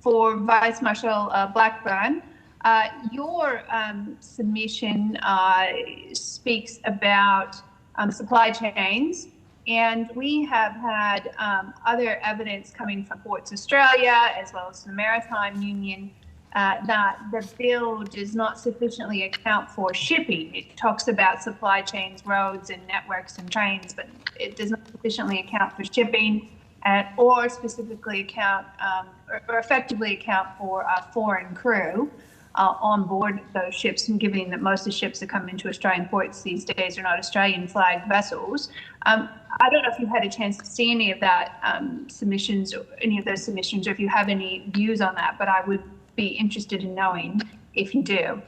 for Vice Marshal Blackburn. Your submission speaks about supply chains, and we have had other evidence coming from Ports Australia as well as the Maritime Union that the bill does not sufficiently account for shipping. It talks about supply chains, roads and networks and trains, but it does not sufficiently account for shipping or specifically account or effectively account for foreign crew on board those ships, and given that most of the ships that come into Australian ports these days are not Australian flagged vessels. I don't know if you've had a chance to see any of that submissions, or any of those submissions, or if you have any views on that, but I would be interested in knowing if you do.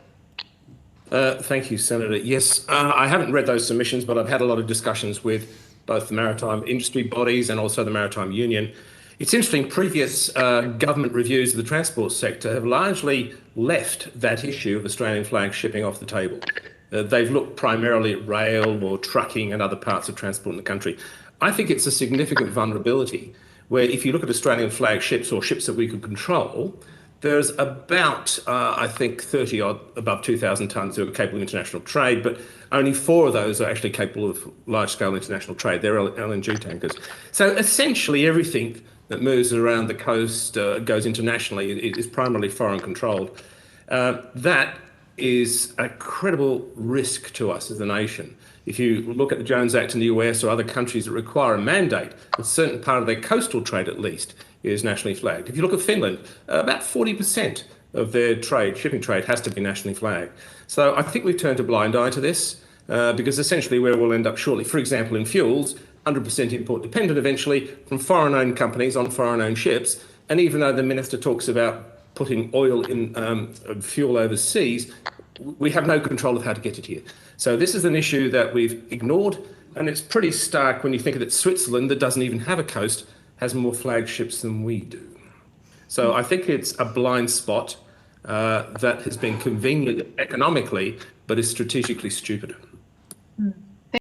Thank you, Senator. Yes, I haven't read those submissions, but I've had a lot of discussions with both the maritime industry bodies and also the Maritime Union. It's interesting, previous government reviews of the transport sector have largely left that issue of Australian flag shipping off the table. They've looked primarily at rail or trucking and other parts of transport in the country. I think it's a significant vulnerability where if you look at Australian flag ships or ships that we could control, there's about, I think, 30 odd above 2,000 tonnes who are capable of international trade, but only 4 of those are actually capable of large-scale international trade. They're LNG tankers. So essentially everything that moves around the coast, goes internationally, is primarily foreign controlled. That is a credible risk to us as a nation. If you look at the Jones Act in the US or other countries that require a mandate, a certain part of their coastal trade at least is nationally flagged. If you look at Finland, about 40% of their trade, shipping trade, has to be nationally flagged. So I think we've turned a blind eye to this because essentially where we'll end up shortly, for example, in fuels, 100% import dependent eventually from foreign-owned companies on foreign-owned ships. And even though the minister talks about putting oil in fuel overseas, we have no control of how to get it here. So this is an issue that we've ignored, and it's pretty stark when you think that Switzerland, that doesn't even have a coast, has more flagships than we do. So I think it's a blind spot that has been convenient economically, but is strategically stupid.